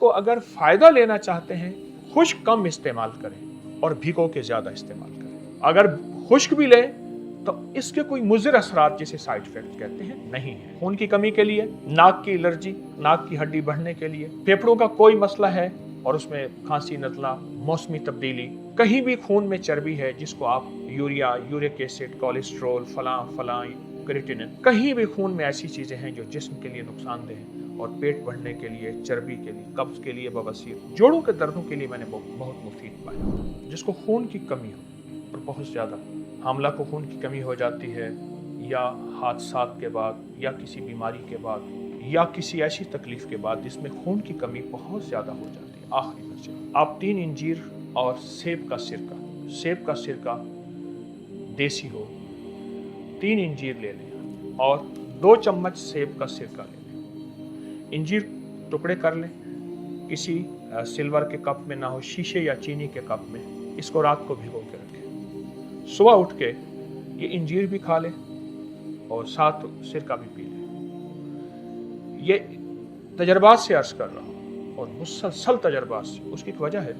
को अगर फ़ायदा लेना चाहते हैं, खुश्क कम इस्तेमाल करें और भिगो के ज़्यादा इस्तेमाल करें। अगर खुश्क भी लें तो इसके कोई मुज़िर असरात जिसे साइड इफेक्ट कहते हैं नहीं है। खून की कमी के लिए, नाक की एलर्जी, नाक की हड्डी बढ़ने के लिए, फेफड़ों का कोई मसला है और उसमें खांसी, नज़ला, मौसमी तब्दीली, कहीं भी खून में चर्बी है जिसको आप यूरिया, यूरिक एसिड, कोलेस्ट्रॉल, फलां क्रिएटिनिन, कहीं भी खून में ऐसी चीजें हैं जो जिस्म के लिए नुकसानदेह हैं और पेट बढ़ने के लिए, चर्बी के लिए, कब्ज के लिए, बवासीर, जोड़ों के दर्दों के लिए मैंने बहुत मुफीद पाया। जिसको खून की कमी हो और बहुत ज्यादा, हामला को खून की कमी हो जाती है या हादसात के बाद या किसी बीमारी के बाद या किसी ऐसी तकलीफ के बाद जिसमें खून की कमी बहुत ज्यादा हो जाती है, आखिरी नतीजा आप 3 इंजीर और सेब का सिरका देसी हो, 3 इंजीर ले लें और 2 चम्मच सेब का सिरका ले लें। इंजीर टुकड़े कर लें, किसी सिल्वर के कप में ना हो, शीशे या चीनी के कप में। इसको रात को भिगो के रखें। सुबह उठ के ये इंजीर भी खा लें और साथ सिरका भी पी लें। ये तजर्बात से अर्ज कर रहा हूँ और मुसलसल तजर्बात से। उसकी एक वजह है,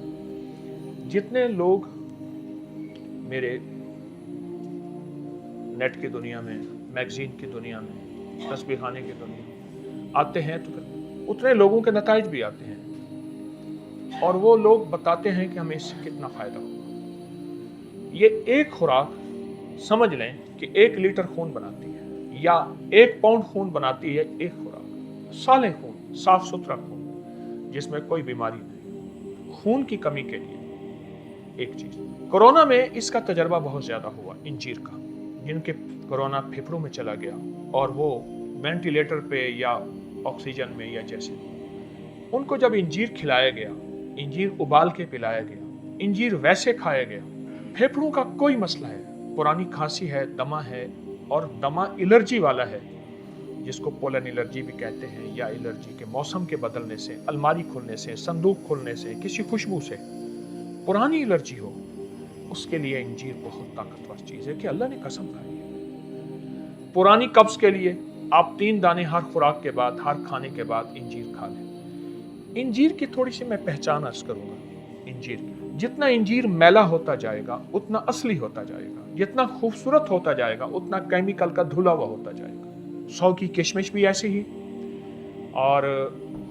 जितने लोग मेरे नेट की दुनिया में, मैगजीन की दुनिया में, तस्बीह खाने की दुनिया में आते हैं तो फिर उतने लोगों के नताइज भी आते हैं और वो लोग बताते हैं कि हमें इससे कितना फ़ायदा होगा। ये एक खुराक समझ लें कि 1 लीटर खून बनाती है या 1 पाउंड खून बनाती है। एक खुराक साले खून, साफ सुथरा खून जिसमें कोई बीमारी नहीं, खून की कमी के लिए एक चीज। कोरोना में इसका तजर्बा बहुत ज्यादा हुआ इंजीर का। जिनके कोरोना फेफड़ों में चला गया और वो वेंटिलेटर पे या ऑक्सीजन में या जैसे, उनको जब इंजीर खिलाया गया, इंजीर उबाल के पिलाया गया, इंजीर वैसे खाया गया, फेफड़ों का कोई मसला है, पुरानी खांसी है, दमा है और दमा एलर्जी वाला है जिसको पोलन एलर्जी भी कहते हैं, या एलर्जी के मौसम के बदलने से, अलमारी खुलने से, संदूक खुलने से, किसी खुशबू से पुरानी एलर्जी हो, उसके लिए इंजीर बहुत ताकतवर चीज है कि अल्लाह ने कसम खाई है। पुरानी कब्ज के लिए आप 3 दाने हर खुराक के बाद, हर खाने के बाद इंजीर खा लें। इंजीर की थोड़ी सी मैं पहचान अर्ज करूंगा। इंजीर की, जितना इंजीर मैला होता जाएगा उतना असली होता जाएगा, जितना खूबसूरत होता जाएगा उतना केमिकल का धुला हुआ होता जाएगा। 100 की किशमिश भी ऐसी ही, और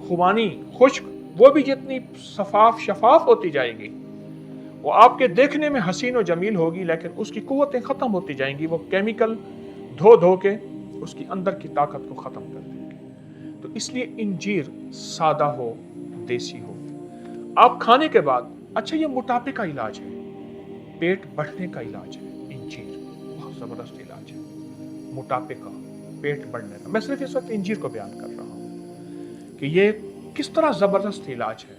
खुबानी खुश्क वो भी जितनी शफाफ होती जाएगी, वो आपके देखने में हसीन और जमील होगी, लेकिन उसकी कुव्वतें खत्म होती जाएंगी। वो केमिकल धो के उसकी अंदर की ताकत को खत्म कर देंगे। तो इसलिए इंजीर सादा हो, देसी हो। आप खाने के बाद, अच्छा ये मोटापे का इलाज है, पेट बढ़ने का इलाज है, इंजीर बहुत जबरदस्त इलाज है मोटापे का, पेट बढ़ने का। मैं सिर्फ इस वक्त इंजीर को बयान कर रहा हूं कि ये किस तरह जबरदस्त इलाज है।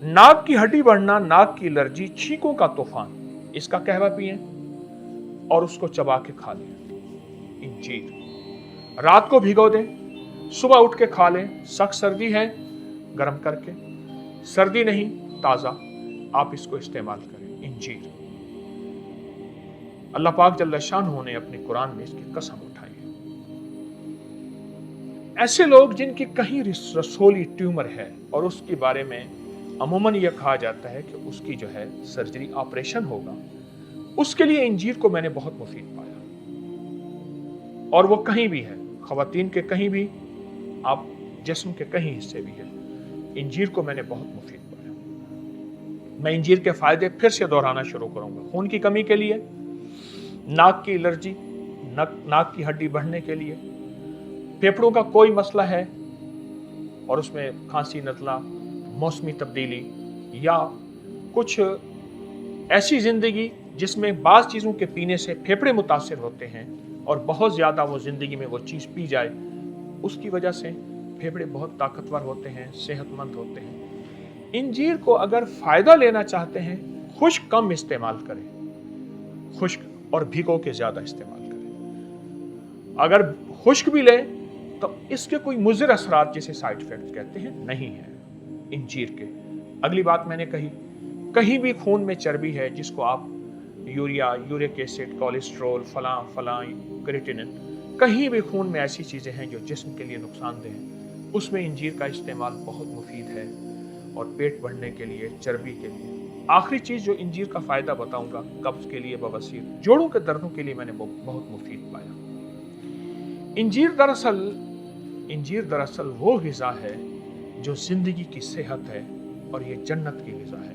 नाक की हड्डी बढ़ना, नाक की एलर्जी, छींकों का तूफान, इसका कहवा पिए और उसको चबा के खा लें। इंजीर रात को भिगो दें, सुबह उठ के खा लें। सख्त सर्दी है गर्म करके, सर्दी नहीं ताजा आप इसको इस्तेमाल करें। इंजीर अल्लाह पाक जल्ल शानहू ने अपने कुरान में इसकी कसम उठाई है। ऐसे लोग जिनकी कहीं रसोली ट्यूमर है और उसके बारे में अमूमन यह कहा जाता है कि उसकी जो है सर्जरी, ऑपरेशन होगा, उसके लिए इंजीर को मैंने बहुत मुफीद पाया। और वो कहीं भी है, खवातीन के कहीं भी, आप जिस्म के कहीं हिस्से भी है, इंजीर को मैंने बहुत मुफीद पाया। मैं इंजीर के फायदे फिर से दोहराना शुरू करूंगा। खून की कमी के लिए, नाक की एलर्जी, नाक की हड्डी बढ़ने के लिए, फेफड़ों का कोई मसला है और उसमें खांसी, नज़ला, मौसमी तब्दीली, या कुछ ऐसी जिंदगी जिसमें बाज़ चीज़ों के पीने से फेफड़े मुतासिर होते हैं और बहुत ज़्यादा वो ज़िंदगी में वो चीज़ पी जाए, उसकी वजह से फेफड़े बहुत ताकतवर होते हैं, सेहतमंद होते हैं। इंजीर को अगर फ़ायदा लेना चाहते हैं, खुश्क कम इस्तेमाल करें, खुश्क और भिगो के ज़्यादा इस्तेमाल करें। अगर खुश्क भी लें तो इसके कोई मुज़िर असरात जिसे साइड इफेक्ट कहते हैं नहीं है इंजीर के। अगली बात मैंने कही, कहीं भी खून में चर्बी है जिसको आप यूरिया, यूरिक एसिड, कोलेस्ट्रॉल, फलां क्रिएटिनिन, कहीं भी खून में ऐसी चीजें हैं जो जिस्म के लिए नुकसानदेह हैं उसमें इंजीर का इस्तेमाल बहुत मुफीद है, और पेट बढ़ने के लिए, चर्बी के लिए। आखिरी चीज जो इंजीर का फायदा बताऊंगा, कब्ज के लिए, बवासीर, जोड़ों के दर्दों के लिए मैंने बहुत मुफीद पाया। इंजीर दरअसल इंजीर दरअसल वो ग़िज़ा है जो ज़िंदगी की सेहत है, और ये जन्नत की ग़िज़ा है।